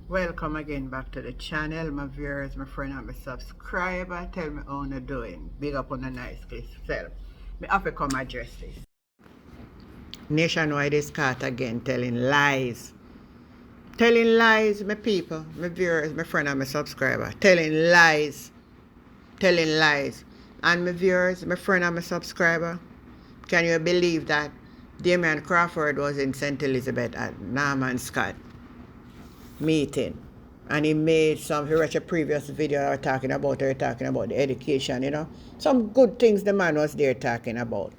Welcome again back to the channel, my viewers, my friend and my subscriber. Tell me how you doing. Big up on a nice self. Me have to come address this. Nationwide is caught again telling lies. Telling lies, my people, my viewers, my friend and my subscriber. Telling lies. Telling lies. And my viewers, my friend and my subscriber, can you believe that Damion Crawford was in St. Elizabeth at Norman Scott meeting, and he watched a previous video talking about the education, some good things the man was there talking about.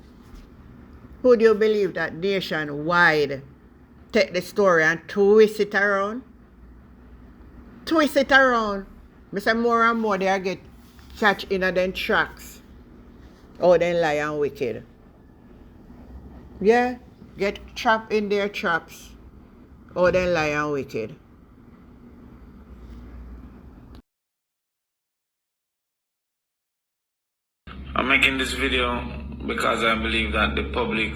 Would you believe that nationwide take the story and twist it around? Me say more and more they get catch in them tracks. Oh, then lie and wicked. Yeah, get trapped in their traps. Oh, then lie and wicked. I'm making this video because I believe that the public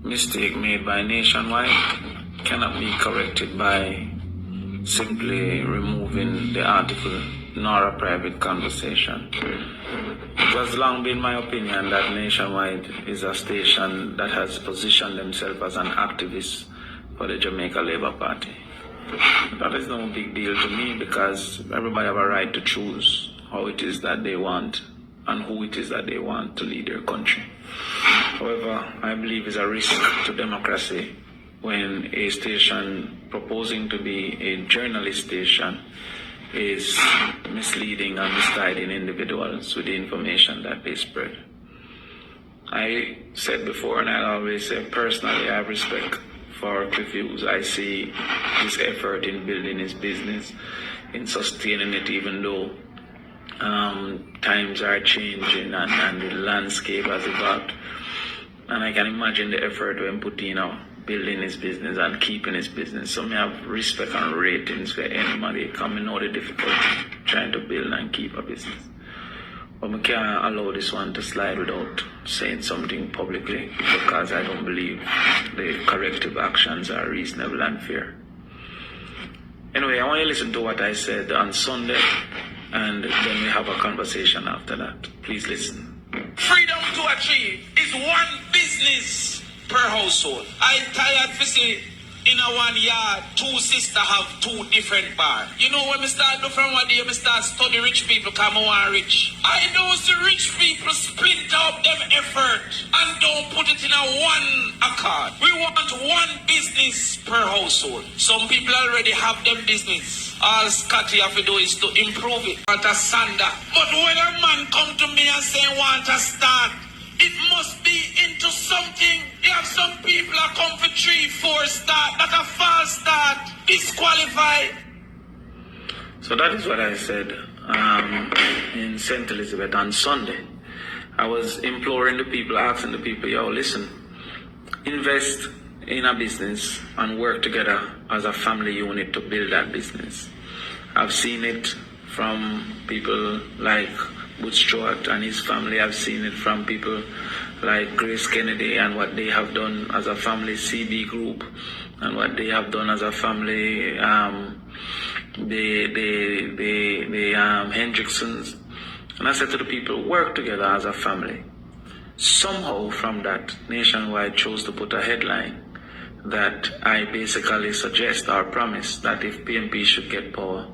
mistake made by Nationwide cannot be corrected by simply removing the article nor a private conversation. It has long been my opinion that Nationwide is a station that has positioned themselves as an activist for the Jamaica Labour Party. That is no big deal to me because everybody have a right to choose how it is that they want and who it is that they want to lead their country. However, I believe it's a risk to democracy when a station proposing to be a journalist station is misleading and misguiding individuals with the information that they spread. I said before, and I always say, personally, I have respect for Cliff Hughes. I see his effort in building his business, in sustaining it, even though times are changing and the landscape has evolved. And I can imagine the effort when put in building his business and keeping his business. So I have respect and ratings for anybody coming out the difficulty trying to build and keep a business. But I can't allow this one to slide without saying something publicly because I don't believe the corrective actions are reasonable and fair. Anyway, I want you to listen to what I said on Sunday, and then we have a conversation after that. Please listen. Freedom to achieve is one business per household. I tired to see in a one yard, two sisters have two different bars. You know when we start do from one day, we start study rich people come on rich. I know the rich people split up them effort and don't put it in a one accord. We want one business per household. Some people already have them business. All Scotty have to do is to improve it. Want a sander. But when a man come to me and say want to start, it must be into something. You have some people that come for 3, 4 start, that a false start, disqualified. So that is what I said in St. Elizabeth on Sunday. I was imploring the people, asking the people, yo, listen, invest in a business and work together as a family unit to build that business. I've seen it from people like Butch Stewart and his family. I've seen it from people like Grace Kennedy and what they have done as a family, CB Group, and what they have done as a family, the Hendricksons. And I said to the people, work together as a family. Somehow from that, Nationwide chose to put a headline that I basically suggest or promise that if PMP should get power,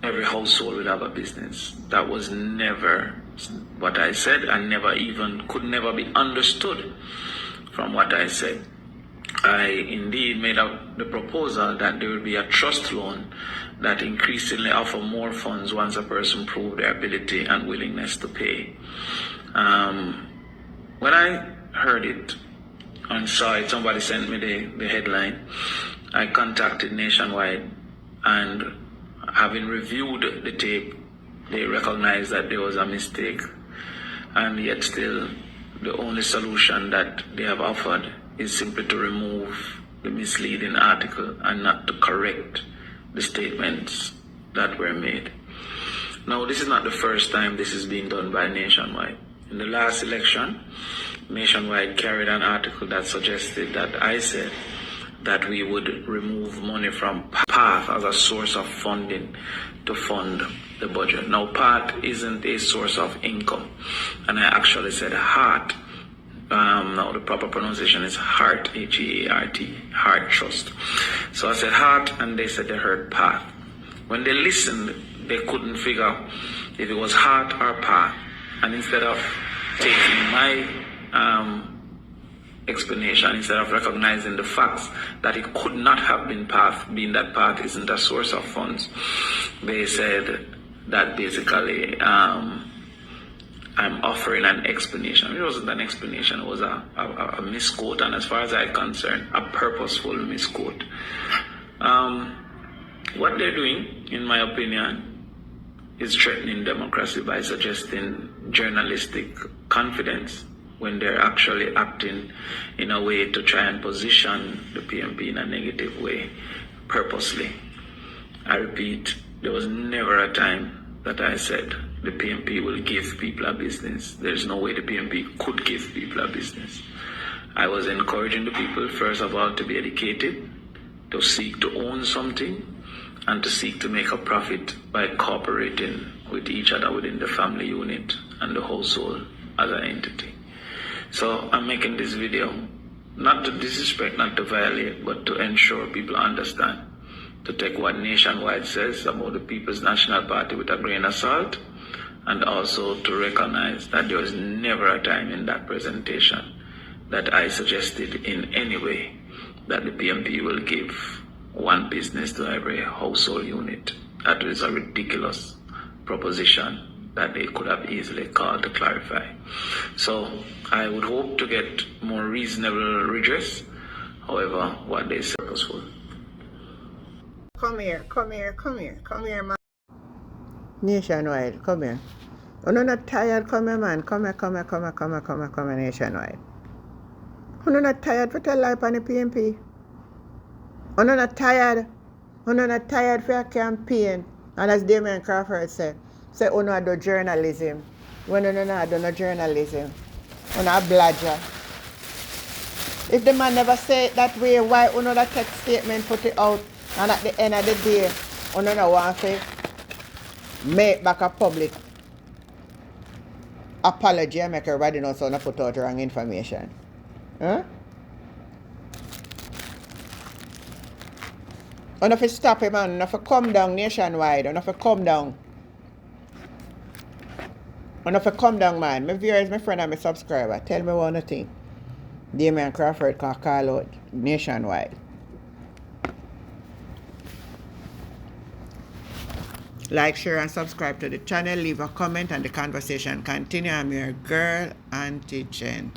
every household will have a business. That was never what I said, and could never be understood from what I said. I indeed made out the proposal that there will be a trust loan that increasingly offer more funds once a person proves their ability and willingness to pay. When I heard it and saw it, somebody sent me the headline, I contacted Nationwide, and having reviewed the tape, they recognized that there was a mistake, and yet still the only solution that they have offered is simply to remove the misleading article and not to correct the statements that were made. Now, this is not the first time this is being done by Nationwide. In the last election, Nationwide carried an article that suggested that I said that we would remove money from PATH as a source of funding to fund the budget. Now, PATH isn't a source of income, and I actually said HEART. Now the proper pronunciation is HEART, H-E-A-R-T, HEART Trust. So I said HEART, and they said they heard PATH. When they listened, they couldn't figure if it was HEART or PATH, and instead of taking my explanation, instead of recognizing the facts that it could not have been PATH, being that PATH isn't a source of funds, they said that basically I'm offering an explanation. It wasn't an explanation, it was a misquote, and as far as I'm concerned, a purposeful misquote. What they're doing, in my opinion, is threatening democracy by suggesting journalistic confidence when they're actually acting in a way to try and position the PMP in a negative way, purposely. I repeat, there was never a time that I said the PMP will give people a business. There's no way the PMP could give people a business. I was encouraging the people, first of all, to be educated, to seek to own something, and to seek to make a profit by cooperating with each other within the family unit and the household as an entity. So I'm making this video not to disrespect, not to violate, but to ensure people understand, to take what Nationwide says about the People's National Party with a grain of salt, and also to recognize that there was never a time in that presentation that I suggested in any way that the PMP will give one business to every household unit. That is a ridiculous proposition that they could have easily called to clarify. So I would hope to get more reasonable redress. However, what they say is purposeful. Come here, man. Nationwide, come here. I'm not tired, come here, man. Come here, Nationwide. I'm not tired for tell lie on the PMP. I'm not tired. I'm not tired for a campaign. And as Damion Crawford said, oh no, I do journalism. When I do no journalism. I'm not a bludger. If the man never say it that way, why another text statement put it out, and at the end of the day, another want to make back a public apology and make everybody know so not put out wrong information? Huh? And if you stop him, man, if you come down Nationwide, and if you come down. And if you come down, man, my viewers, my friend, and my subscriber, tell me one thing. Damion Crawford can call out Nationwide. Like, share, and subscribe to the channel. Leave a comment, and the conversation continue. I'm your girl, Auntie Jen.